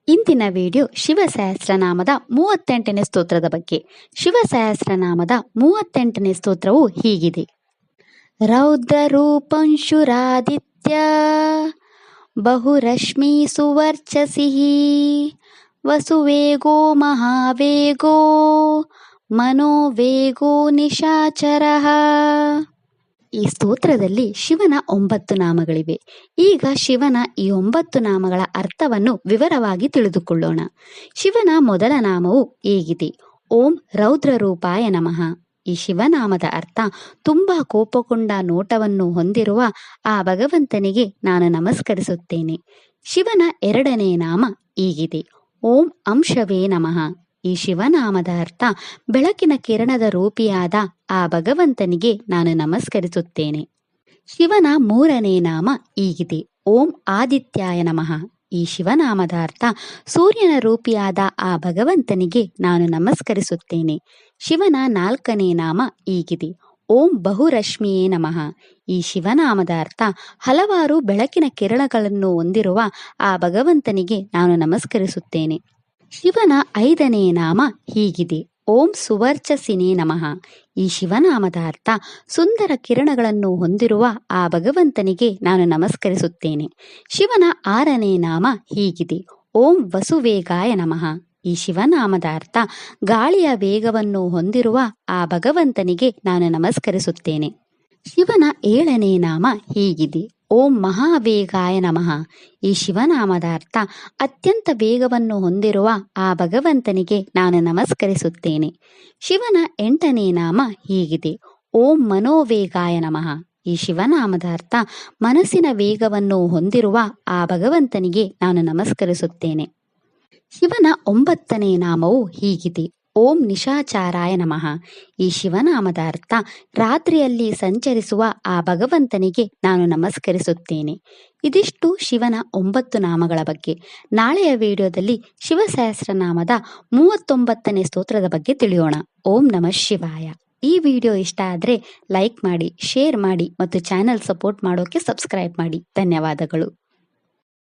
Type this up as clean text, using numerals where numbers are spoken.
ಇಂದಿನ ವಿಡಿಯೋ ಶಿವಸಹಸ್ರನಾಮದ 38ನೇ ಸ್ತೋತ್ರದ ಬಗ್ಗೆ. ಶಿವಸಹಸ್ರನಾಮದ 38ನೇ ಸ್ತೋತ್ರವು ಹೀಗಿದೆ. ರೌದ್ರ ರೂಪಂಶುರಾದಿತ್ಯ ಬಹುರಶ್ಮಿ ಸುವರ್ಚಸಿ ವಸುವೇಗೋ ಮಹಾವೇಗೋ ಮನೋವೇಗೋ ನಿಶಾಚರಃ. ಈ ಸ್ತೋತ್ರದಲ್ಲಿ ಶಿವನ 9 ನಾಮಗಳಿವೆ. ಈಗ ಶಿವನ ಈ 9 ನಾಮಗಳ ಅರ್ಥವನ್ನು ವಿವರವಾಗಿ ತಿಳಿದುಕೊಳ್ಳೋಣ. ಶಿವನ ಮೊದಲ ನಾಮವು ಹೇಗಿದೆ. ಓಂ ರೌದ್ರ ರೂಪಾಯ ನಮಃ. ಈ ಶಿವನಾಮದ ಅರ್ಥ ತುಂಬಾ ಕೋಪಗೊಂಡ ನೋಟವನ್ನು ಹೊಂದಿರುವ ಆ ಭಗವಂತನಿಗೆ ನಾನು ನಮಸ್ಕರಿಸುತ್ತೇನೆ. ಶಿವನ ಎರಡನೇ ನಾಮ ಹೀಗಿದೆ. ಓಂ ಅಂಶವೇ ನಮಃ. ಈ ಶಿವನಾಮದ ಅರ್ಥ ಬೆಳಕಿನ ಕಿರಣದ ರೂಪಿಯಾದ ಆ ಭಗವಂತನಿಗೆ ನಾನು ನಮಸ್ಕರಿಸುತ್ತೇನೆ. ಶಿವನ ಮೂರನೇ ನಾಮ ಹೀಗಿದೆ. ಓಂ ಆದಿತ್ಯಾಯ ನಮಃ. ಈ ಶಿವನಾಮದ ಅರ್ಥ ಸೂರ್ಯನ ರೂಪಿಯಾದ ಆ ಭಗವಂತನಿಗೆ ನಾನು ನಮಸ್ಕರಿಸುತ್ತೇನೆ. ಶಿವನ ನಾಲ್ಕನೇ ನಾಮ ಹೀಗಿದೆ. ಓಂ ಬಹುರಶ್ಮಿಯೇ ನಮಃ. ಈ ಶಿವನಾಮದ ಅರ್ಥ ಹಲವಾರು ಬೆಳಕಿನ ಕಿರಣಗಳನ್ನು ಹೊಂದಿರುವ ಆ ಭಗವಂತನಿಗೆ ನಾನು ನಮಸ್ಕರಿಸುತ್ತೇನೆ. ಶಿವನ 5ನೇ ನಾಮ ಹೀಗಿದೆ. ಓಂ ಸುವರ್ಚಸಿನೇ ನಮಃ. ಈ ಶಿವನಾಮದ ಅರ್ಥ ಸುಂದರ ಕಿರಣಗಳನ್ನು ಹೊಂದಿರುವ ಆ ಭಗವಂತನಿಗೆ ನಾನು ನಮಸ್ಕರಿಸುತ್ತೇನೆ. ಶಿವನ 6ನೇ ನಾಮ ಹೀಗಿದೆ. ಓಂ ವಸುವೇಗಾಯ ನಮಃ. ಈ ಶಿವನಾಮದ ಅರ್ಥ ಗಾಳಿಯ ವೇಗವನ್ನು ಹೊಂದಿರುವ ಆ ಭಗವಂತನಿಗೆ ನಾನು ನಮಸ್ಕರಿಸುತ್ತೇನೆ. ಶಿವನ 7ನೇ ನಾಮ ಹೀಗಿದೆ. ಓಂ ಮಹಾವೇಗಾಯ ನಮಃ. ಈ ಶಿವನಾಮದ ಅರ್ಥ ಅತ್ಯಂತ ವೇಗವನ್ನು ಹೊಂದಿರುವ ಆ ಭಗವಂತನಿಗೆ ನಾನು ನಮಸ್ಕರಿಸುತ್ತೇನೆ. ಶಿವನ 8ನೇ ನಾಮ ಹೀಗಿದೆ. ಓಂ ಮನೋವೇಗಾಯ ನಮಃ. ಈ ಶಿವನಾಮದ ಅರ್ಥ ಮನಸ್ಸಿನ ವೇಗವನ್ನು ಹೊಂದಿರುವ ಆ ಭಗವಂತನಿಗೆ ನಾನು ನಮಸ್ಕರಿಸುತ್ತೇನೆ. ಶಿವನ 9ನೇ ನಾಮವು ಹೀಗಿದೆ. ಓಂ ನಿಶಾಚಾರಾಯ ನಮಃ. ಈ ಶಿವನಾಮದ ಅರ್ಥ ರಾತ್ರಿಯಲ್ಲಿ ಸಂಚರಿಸುವ ಆ ಭಗವಂತನಿಗೆ ನಾನು ನಮಸ್ಕರಿಸುತ್ತೇನೆ. ಇದಿಷ್ಟು ಶಿವನ 9 ನಾಮಗಳ ಬಗ್ಗೆ. ನಾಳೆಯ ವಿಡಿಯೋದಲ್ಲಿ ಶಿವಸಹಸ್ರನಾಮದ 39ನೇ ಸ್ತೋತ್ರದ ಬಗ್ಗೆ ತಿಳಿಯೋಣ. ಓಂ ನಮಃ ಶಿವಾಯ. ಈ ವಿಡಿಯೋ ಇಷ್ಟ ಆದರೆ ಲೈಕ್ ಮಾಡಿ, ಶೇರ್ ಮಾಡಿ ಮತ್ತು ಚಾನೆಲ್ ಸಪೋರ್ಟ್ ಮಾಡೋಕೆ ಸಬ್ಸ್ಕ್ರೈಬ್ ಮಾಡಿ. ಧನ್ಯವಾದಗಳು.